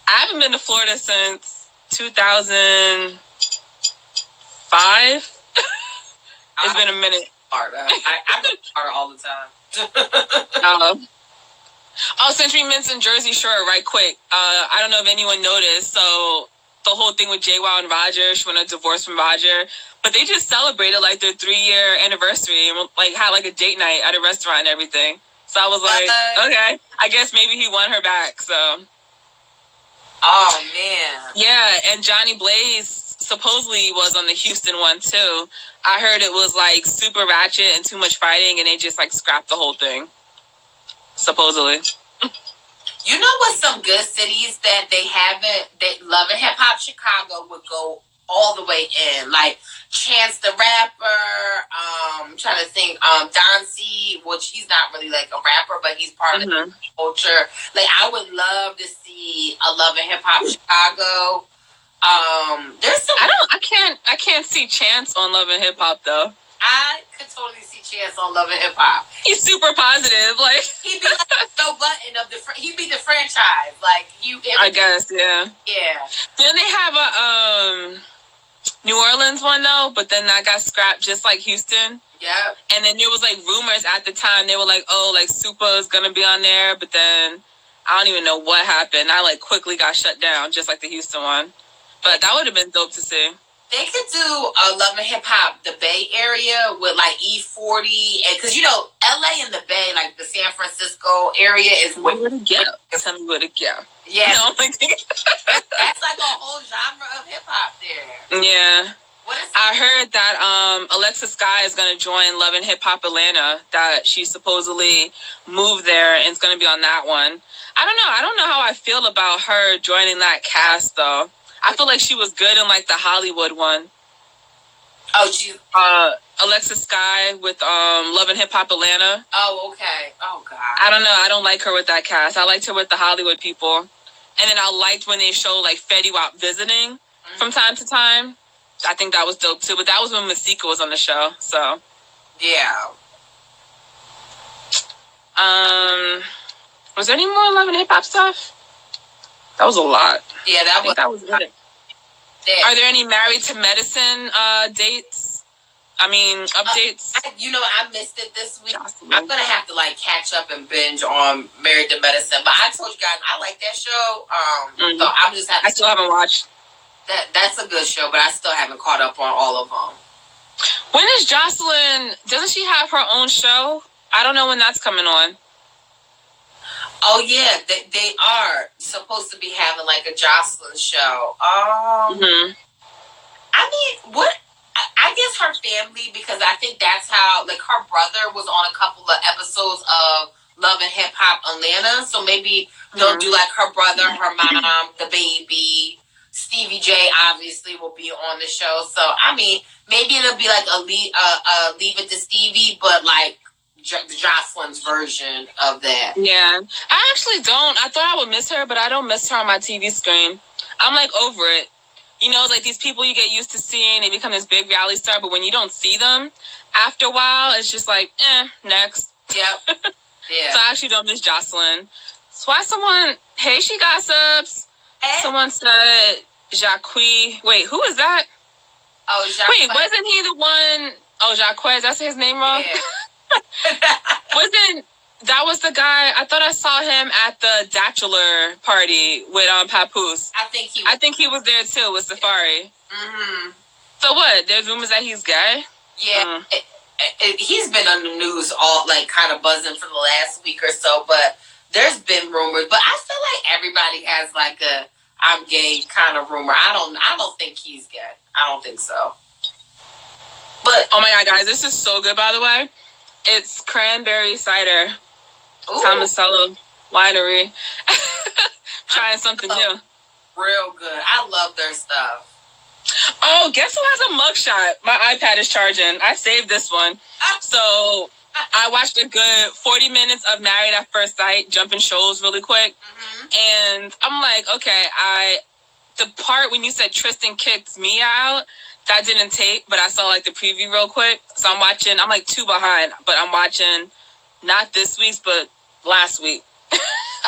I haven't been to Florida since 2005. It's been a minute. Florida. I go to Florida all the time. Since we mentioned Jersey Shore, right quick. I don't know if anyone noticed. So the whole thing with JWoww and Roger, she went a divorce from Roger, but they just celebrated like their 3-year anniversary and like had like a date night at a restaurant and everything. So I was like, okay, I guess maybe he won her back. So. Oh man. Yeah, and Johnny Blaze supposedly was on the Houston one too. I heard it was like super ratchet and too much fighting, and they just like scrapped the whole thing. Supposedly. You know what? Some good cities that they haven't, that Love and Hip Hop Chicago would go all the way in, like Chance the Rapper. I'm trying to think. Don C, which he's not really like a rapper, but he's part of the culture. Like I would love to see a Love and Hip Hop Chicago. There's some. I can't see Chance on Love and Hip Hop though. I could totally see Chance on Love and Hip Hop. He's super positive, like he'd be like Joe Button of the. He'd be the franchise, like you. I guess, yeah. Yeah. Then they have a New Orleans one though, but then that got scrapped just like Houston. Yeah. And then there was like rumors at the time. They were like, oh, like Super is gonna be on there, but then I don't even know what happened. I like quickly got shut down, just like the Houston one. But that would have been dope to see. They could do a Love and Hip Hop, the Bay Area with like E40, and because you know LA and the Bay, like the San Francisco area, is where to go. Tell me where to go. Yeah, no, that's like a whole genre of hip hop there. Yeah, I heard that Alexa Sky is gonna join Love and Hip Hop Atlanta. That she supposedly moved there and is gonna be on that one. I don't know how I feel about her joining that cast though. I feel like she was good in like the Hollywood one. Oh, she. Alexa Sky with Love and Hip Hop Atlanta. Oh, okay. Oh God. I don't know. I don't like her with that cast. I liked her with the Hollywood people, and then I liked when they showed like Fetty Wap visiting from time to time. I think that was dope too. But that was when Masika was on the show. So. Yeah. Was there any more Love and Hip Hop stuff? That was a lot. Yeah, that was it. Are there any Married to Medicine dates? I mean, updates? I missed it this week. I'm going to have to, like, catch up and binge on Married to Medicine. But I told you guys, I like that show. So I'm just having... I still haven't watched. That's a good show, but I still haven't caught up on all of them. When is Jocelyn... Doesn't she have her own show? I don't know when that's coming on. Oh, yeah. They are supposed to be having, like, a Jocelyn show. I mean, what... I guess her family, because I think that's how, like, her brother was on a couple of episodes of Love and Hip Hop Atlanta. So maybe they'll do, like, her brother, her mom, the baby. Stevie J obviously will be on the show. So, I mean, maybe it'll be like a leave it to Stevie, but like Jocelyn's version of that. Yeah. I actually don't. I thought I would miss her, but I don't miss her on my TV screen. I'm like over it. You know, it's like these people you get used to seeing, they become this big reality star, but when you don't see them, after a while, it's just like, next. Yep. Yeah. So I actually don't miss Jocelyn. So why hey, she gossips. Hey. Someone said Jacques. Wait, who is that? Oh, Jacques. Wait, wasn't he the one? Oh, Jacques, that's his name wrong? Yeah. That was the guy, I thought I saw him at the Bachelor party with Papoose. I think he was there too with Safari. Mm-hmm. So what? There's rumors that he's gay? Yeah. He's been on the news all like kind of buzzing for the last week or so, but there's been rumors. But I feel like everybody has like a I'm gay kind of rumor. I don't think he's gay. I don't think so. But oh my god, guys, this is so good, by the way. It's cranberry cider. Ooh. Tomasello winery. Trying something new. Real good. I love their stuff. Oh, guess who has a mugshot? My iPad is charging. I saved this one. So I watched a good 40 minutes of Married at First Sight, jumping shows really quick. Mm-hmm. And I'm like, okay, the part when you said Tristan kicked me out, that didn't tape, but I saw like the preview real quick. So I'm like 2 behind, but I'm watching not this week's, but last week.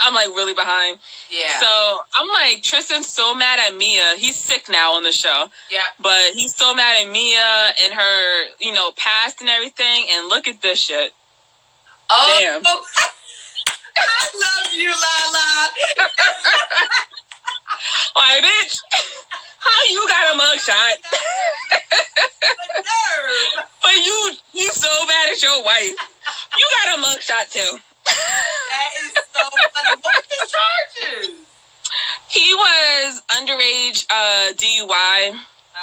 I'm like really behind. Yeah. So I'm like, Tristan's so mad at Mia. He's sick now on the show. Yeah. But he's so mad at Mia and her, past and everything. And look at this shit. Oh. Damn. Oh. I love you, Lala. Like, bitch, how you got a mugshot? But you so mad at your wife. You got a mugshot too. That is so funny. What were his charges? He was underage DUI.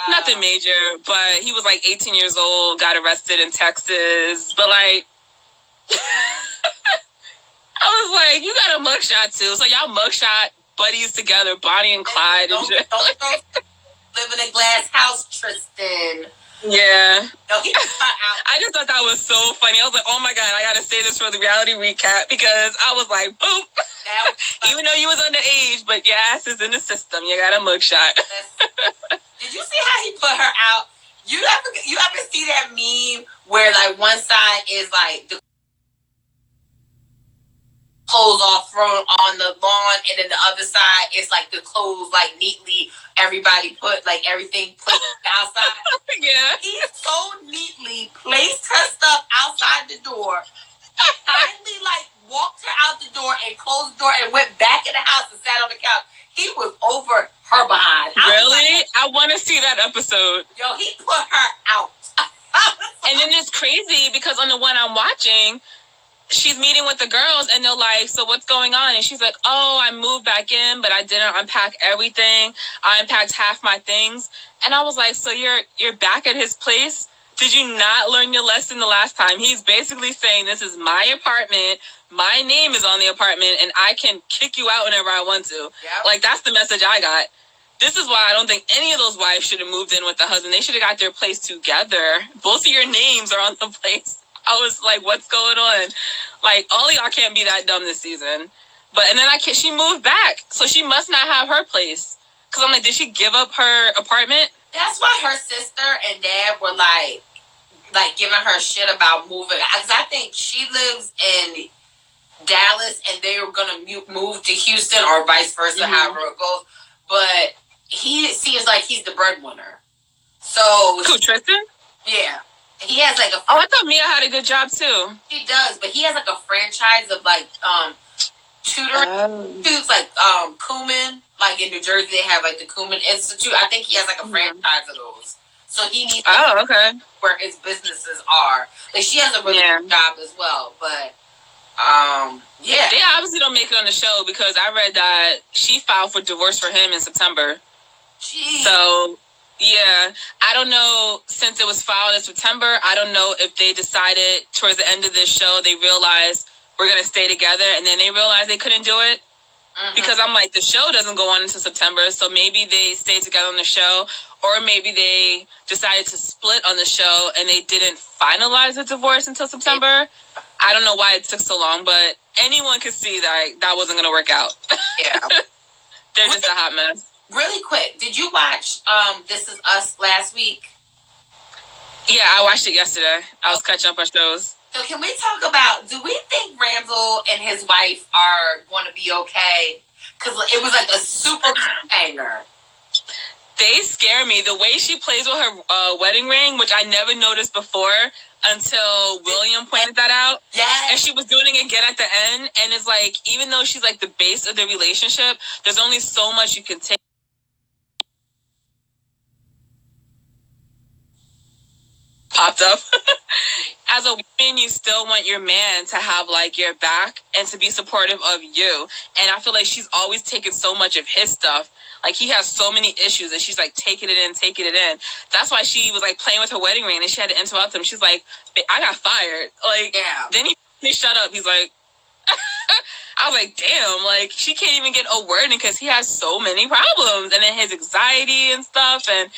Nothing major, but he was like 18 years old, got arrested in Texas. But like, I was like, you got a mugshot too. So y'all mugshot buddies together, Bonnie and Clyde and shit. Don't live in a glass house, Tristan. Yeah. No, he I just thought that was so funny. I was like, oh my God, I got to say this for the reality recap because I was like, boop. Even though you was underage, but your ass is in the system. You got a mugshot. Did you see how he put her out? You ever see that meme where like one side is like the clothes all thrown on the lawn, and then the other side is like the clothes like neatly everybody put like everything placed outside. Yeah. He so neatly placed her stuff outside the door, finally like walked her out the door and closed the door and went back in the house and sat on the couch. He was over her behind. Really? I want to see that episode. Yo, he put her out. And then it's crazy because on the one I'm watching, she's meeting with the girls and they're like, so what's going on? And she's like, oh, I moved back in, but I didn't unpack everything. I unpacked half my things. And I was like, so you're back at his place? Did you not learn your lesson the last time? He's basically saying, this is my apartment. My name is on the apartment and I can kick you out whenever I want to. Yep. Like, that's the message I got. This is why I don't think any of those wives should have moved in with the husband. They should have got their place together. Both of your names are on the place. I was like, what's going on? Like, all of y'all can't be that dumb this season. And then she moved back. So she must not have her place. Because I'm like, did she give up her apartment? That's why her sister and dad were like giving her shit about moving. Because I think she lives in Dallas and they were going to move to Houston or vice versa, however it goes. But he seems like he's the breadwinner. So. Who, Tristan? Yeah. He has like a. Oh, I thought Mia had a good job too. He does, but he has like a franchise of like tutoring institutes, like Kuman. Like in New Jersey, they have like the Kuman Institute. I think he has like a franchise of those. So he needs. Okay. Where his businesses are. Like she has a really good job as well, but yeah. They obviously don't make it on the show because I read that she filed for divorce for him in September. Jeez. So. Yeah, I don't know, since it was filed in September, I don't know if they decided towards the end of this show, they realized we're going to stay together, and then they realized they couldn't do it, Because I'm like, the show doesn't go on until September, so maybe they stayed together on the show, or maybe they decided to split on the show and they didn't finalize the divorce until September. I don't know why it took so long, but anyone could see that wasn't going to work out. Yeah. They're just a hot mess. Really quick, did you watch This Is Us last week? Yeah, I watched it yesterday. I was catching up on shows. So can we talk about, do we think Randall and his wife are going to be okay? Because it was like a super hanger. They scare me. The way she plays with her wedding ring, which I never noticed before until William pointed that out. Yes. And she was doing it again at the end. And it's like, even though she's like the base of the relationship, there's only so much you can take. Popped up. As a woman, you still want your man to have like your back and to be supportive of you. And I feel like she's always taken so much of his stuff. Like, he has so many issues and she's like taking it in. That's why she was like playing with her wedding ring and she had to interrupt him. She's like, I got fired. Like, yeah. Then he shut up. He's like, I was like, damn, like, she can't even get a word in because he has so many problems. And then his anxiety and stuff. And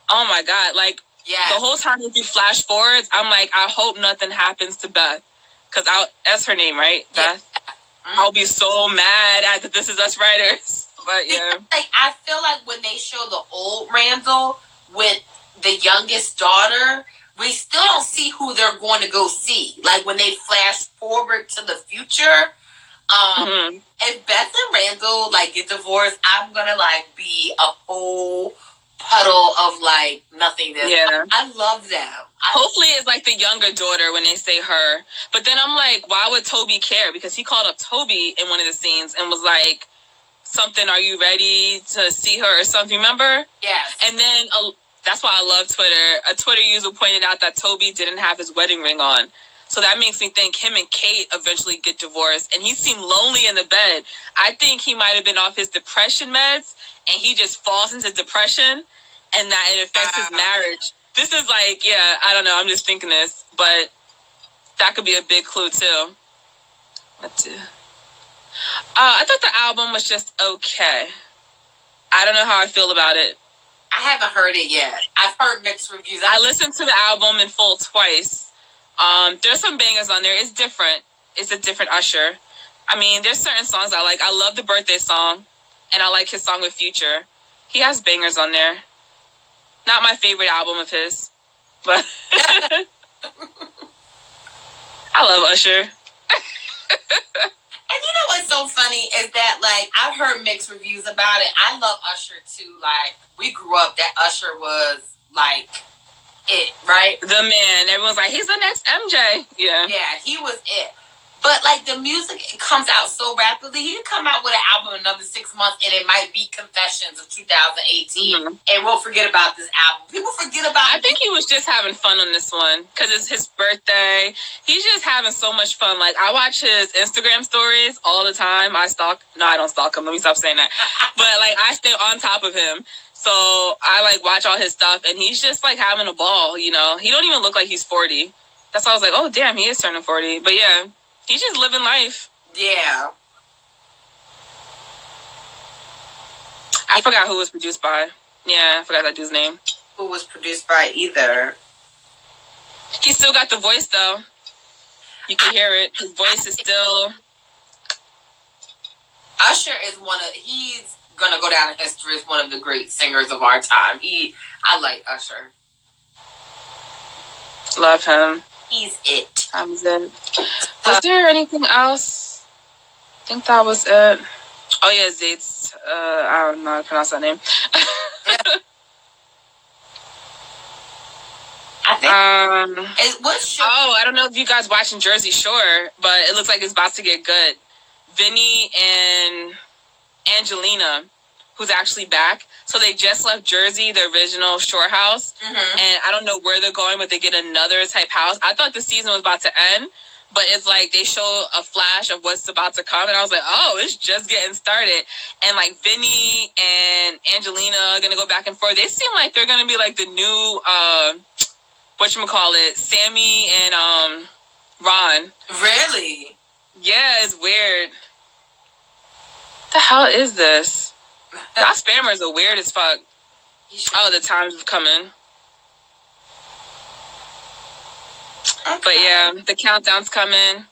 oh my God, like, yeah. The whole time we do flash forwards, I'm like, I hope nothing happens to Beth. Because that's her name, right? Yeah. Beth? I'll be so mad at the This Is Us writers. But yeah. Like, I feel like when they show the old Randall with the youngest daughter, we still don't see who they're going to go see. Like, when they flash forward to the future, if Beth and Randall, like, get divorced, I'm going to, like, be a whole puddle of like nothingness. Yeah. I love them. Hopefully it's like the younger daughter when they say her. But then I'm like, why would Toby care? Because he called up Toby in one of the scenes and was like, something, are you ready to see her or something, remember? Yes. And then that's why I love Twitter. A Twitter user pointed out that Toby didn't have his wedding ring on. So that makes me think him and Kate eventually get divorced. And he seemed lonely in the bed. I think he might have been off his depression meds and he just falls into depression and that it affects his marriage. This is like, yeah, I don't know. I'm just thinking this. But that could be a big clue, too. I thought the album was just okay. I don't know how I feel about it. I haven't heard it yet. I've heard mixed reviews. I listened to the album in full twice. There's some bangers on there. It's different. It's a different Usher. I mean, there's certain songs I like. I love the birthday song, and I like his song with Future. He has bangers on there. Not my favorite album of his, but I love Usher. And you know what's so funny is that, like, I've heard mixed reviews about it. I love Usher, too. Like, we grew up that Usher was, like, it, right? The man. Everyone's like, he's the next MJ. Yeah. Yeah, he was it. But, like, the music comes out so rapidly. He could come out with an album in another 6 months, and it might be Confessions of 2018. And we'll forget about this album. People forget about I think he was just having fun on this one because it's his birthday. He's just having so much fun. Like, I watch his Instagram stories all the time. I don't stalk him. Let me stop saying that. But, like, I stay on top of him. So I, like, watch all his stuff, and he's just, like, having a ball, you know. He don't even look like he's 40. That's why I was like, oh, damn, he is turning 40. But, yeah. He's just living life. Yeah. I forgot who it was produced by. Yeah, I forgot that dude's name. Who was produced by either. He still got the voice, though. You can hear it. His voice is still... Usher is he's going to go down in history as one of the great singers of our time. I like Usher. Love him. He's it. Was there anything else? I think that was it. Oh, yeah, Zayd's. I don't know how to pronounce that name. I think. I don't know if you guys watching Jersey Shore, but it looks like it's about to get good. Vinny and Angelina, who's actually back. So they just left Jersey, the original Shore house. Mm-hmm. And I don't know where they're going, but they get another type house. I thought the season was about to end, but it's like they show a flash of what's about to come. And I was like, oh, it's just getting started. And like Vinny and Angelina are going to go back and forth. They seem like they're going to be like the new, Sammy and Ron. Really? Yeah, it's weird. the hell is this? Y'all spammers are weird as fuck. Oh, the time's coming. Okay. But yeah, the countdown's coming.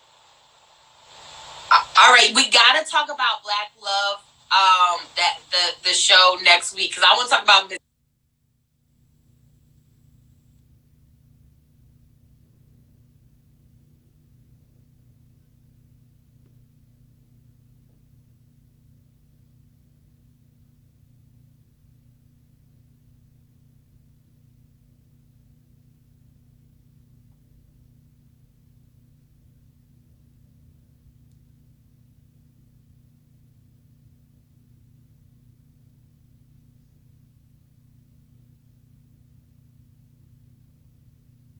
All right, we gotta talk about Black Love, the show next week, because I want to talk about